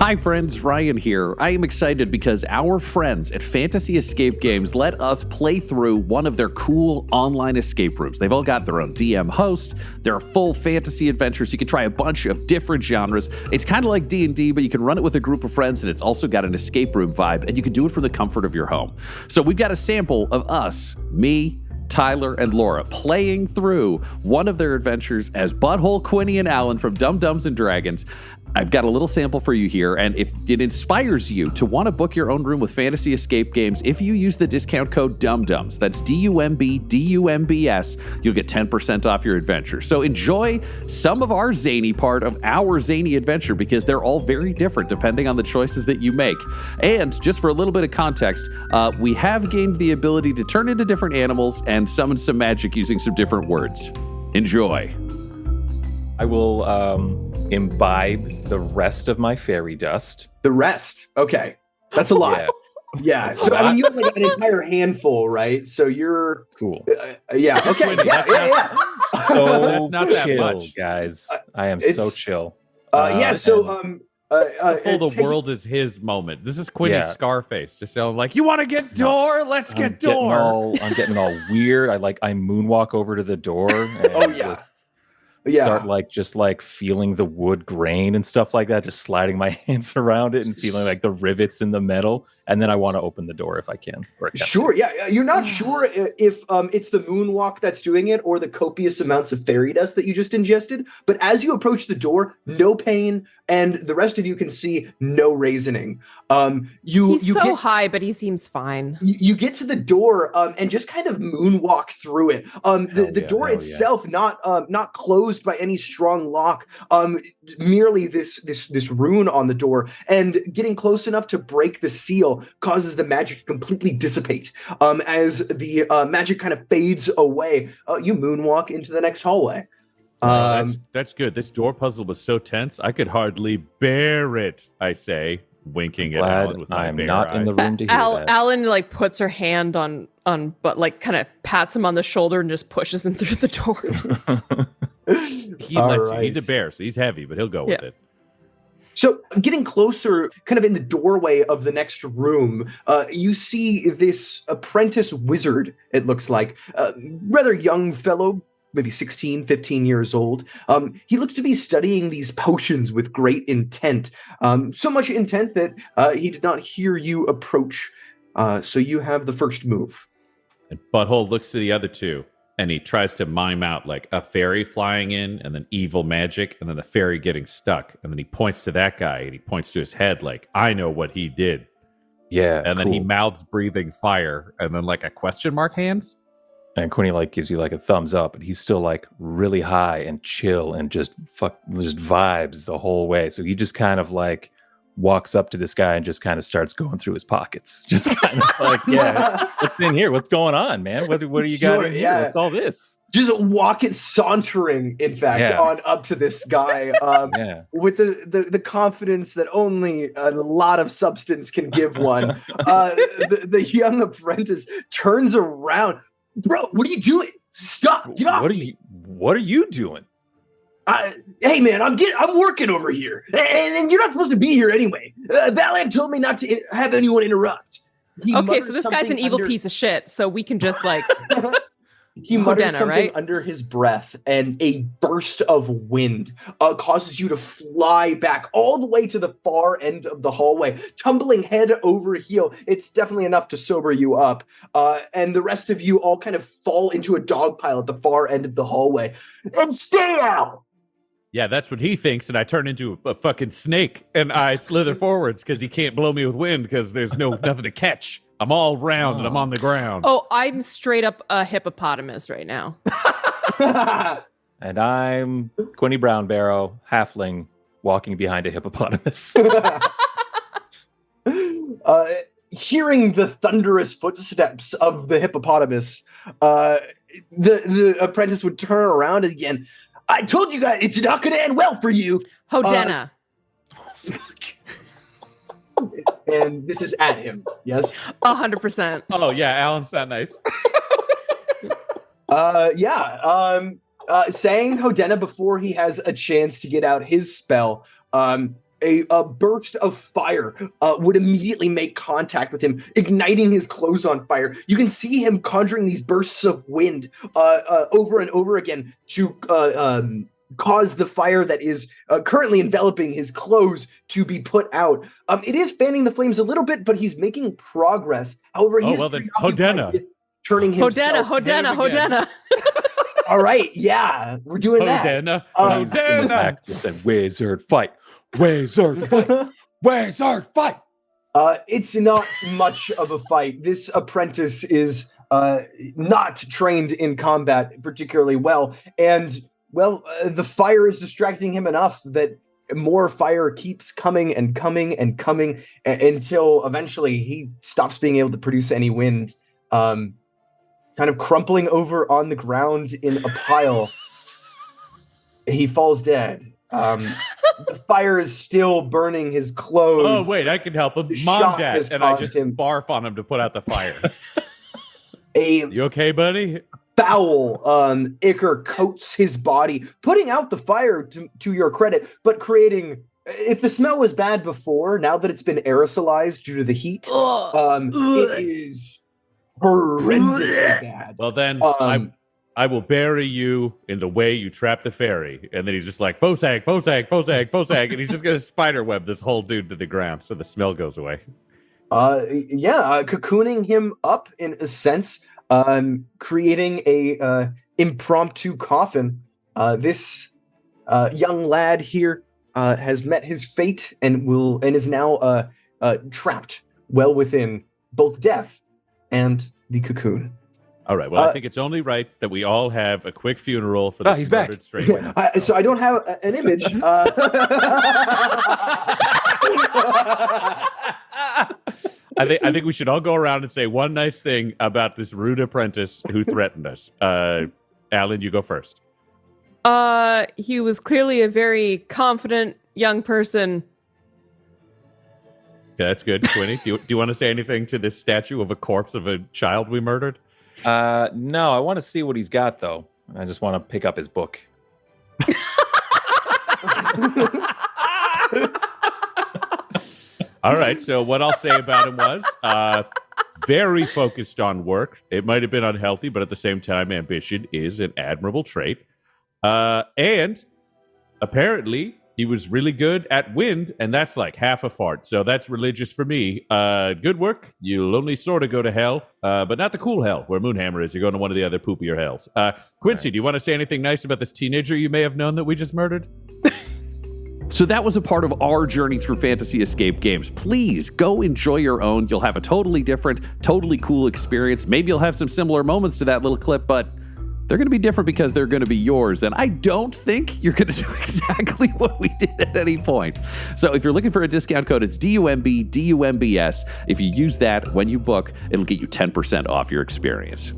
Hi friends, Ryan here. I am excited because our friends at Fantasy Escape Games let us play through one of their cool online escape rooms. They've all got their own DM host. There are full fantasy adventures. You can try a bunch of different genres. It's kind of like D&D, but you can run it with a group of friends, and it's also got an escape room vibe, and you can do it from the comfort of your home. So we've got a sample of us, me, Tyler, and Laura playing through one of their adventures as Butthole, Quinny, and Alan from Dum Dums and Dragons. I've got a little sample for you here, and if it inspires you to want to book your own room with Fantasy Escape Games, if you use the discount code DUMDUMS, that's DUMB, you'll get 10% off your adventure. So enjoy some of our zany part of our zany adventure, because they're all very different depending on the choices that you make. And just for a little bit of context, we have gained the ability to turn into different animals and summon some magic using some different words. Enjoy. I will imbibe the rest of my fairy dust. The rest? Okay. That's a lot. Yeah. So, I mean, you have like an entire handful, right? So you're... Cool. Yeah. Okay. Yeah. So that's not that chill, much. Guys. I am so chill. The world is his moment. This is Quinny's Scarface. Just yelling like, "You want to get door? Let's get door." I'm getting all weird. I moonwalk over to the door. And start just feeling the wood grain and stuff like that, just sliding my hands around it and feeling like the rivets in the metal. And then I want to open the door if I can. Sure. Yeah. You're not sure if it's the moonwalk that's doing it or the copious amounts of fairy dust that you just ingested. But as you approach the door, no pain, and the rest of you can see no raisoning. He's so high, but he seems fine. You get to the door and just kind of moonwalk through it. The door itself not closed by any strong lock. Merely this rune on the door, and getting close enough to break the seal causes the magic to completely dissipate. As the magic kind of fades away, you moonwalk into the next hallway. That's good. This door puzzle was so tense, I could hardly bear it. I say, winking at Alan with my bare eyes. In the room to hear that. Alan puts her hand on, but kind of pats him on the shoulder and just pushes him through the door. He lets you. He's a bear, so he's heavy, but he'll go with it. So getting closer, kind of in the doorway of the next room, you see this apprentice wizard, it looks like. Rather young fellow, maybe 16, 15 years old. He looks to be studying these potions with great intent. So much intent that he did not hear you approach. So you have the first move. And Butthole looks to the other two, and he tries to mime out like a fairy flying in, and then evil magic, and then the fairy getting stuck. And then he points to that guy, and he points to his head like, "I know what he did." Yeah. And then he mouths breathing fire, and then a question mark hands. And Quinny gives you a thumbs up, but he's still really high and chill and just vibes the whole way. So he just kind of walks up to this guy and just kind of starts going through his pockets. Just kind of what's in here? What's going on, man? What do you got in here? What's all this? Just sauntering, in fact, on up to this guy with the confidence that only a lot of substance can give one. The young apprentice turns around. "Bro, what are you doing? Stop! Get off me!" What are you doing? Hey man, I'm working over here, and you're not supposed to be here anyway. Valiant told me not to have anyone interrupt. Okay, so this guy's an evil piece of shit. So we can just He mutters something under his breath, and a burst of wind causes you to fly back all the way to the far end of the hallway, tumbling head over heel. It's definitely enough to sober you up. And the rest of you all kind of fall into a dog pile at the far end of the hallway. And stay out! Yeah, that's what he thinks, and I turn into a fucking snake, and I slither forwards because he can't blow me with wind because there's nothing to catch. I'm all round and I'm on the ground. Oh, I'm straight up a hippopotamus right now. And I'm Quinny Brownbarrow, halfling, walking behind a hippopotamus. Hearing the thunderous footsteps of the hippopotamus, the apprentice would turn around again. "I told you guys, it's not going to end well for you." Hodena. And this is at him, yes? 100%. Oh, yeah, Alan's not nice. Saying Hodena before he has a chance to get out his spell, a burst of fire would immediately make contact with him, igniting his clothes on fire. You can see him conjuring these bursts of wind over and over again to cause the fire that is currently enveloping his clothes to be put out. It is fanning the flames a little bit, but he's making progress. However, he is Hodena. with turning himself. Hodena. All right, yeah, we're doing that. Hodena. In the back, just said, "Wizard fight, wizard fight, wizard fight." It's not much of a fight. This apprentice is not trained in combat particularly well, and the fire is distracting him enough that more fire keeps coming and coming and coming until eventually he stops being able to produce any wind, kind of crumpling over on the ground in a pile. He falls dead. The fire is still burning his clothes. Oh, wait, I can help him. The Mom, shock Dad. has And I caused just him- barf on him to put out the fire. A You okay, buddy? foul ichor coats his body, putting out the fire to your credit, but creating, if the smell was bad before, now that it's been aerosolized due to the heat, it is horrendously bad. Well, then Um, I will bury you in the way you trapped the fairy. And then he's just like, Fosag, Fosag, Fosag, Fosag. And he's just going to spiderweb this whole dude to the ground so the smell goes away. Cocooning him up in a sense, creating a impromptu coffin. This young lad here has met his fate and is now trapped well within both death and the cocoon. All right. Well, I think it's only right that we all have a quick funeral for this he's back. murdered stray winner. So I don't have an image. I think we should all go around and say one nice thing about this rude apprentice who threatened us. Alan, you go first. He was clearly a very confident young person. Okay, that's good. Quinny, do you want to say anything to this statue of a corpse of a child we murdered? No, I want to see what he's got though. I just want to pick up his book. All right, so what I'll say about him was very focused on work. It might have been unhealthy, but at the same time, ambition is an admirable trait. And apparently, he was really good at wind, and that's like half a fart. So that's religious for me. Good work. You'll only sort of go to hell, but not the cool hell where Moonhammer is. You're going to one of the other poopier hells. Quincy, do you want to say anything nice about this teenager you may have known that we just murdered? So that was a part of our journey through Fantasy Escape Games. Please go enjoy your own. You'll have a totally different, totally cool experience. Maybe you'll have some similar moments to that little clip, but they're going to be different because they're going to be yours. And I don't think you're going to do exactly what we did at any point. So if you're looking for a discount code, it's DUMB, DUMBS. If you use that when you book, it'll get you 10% off your experience.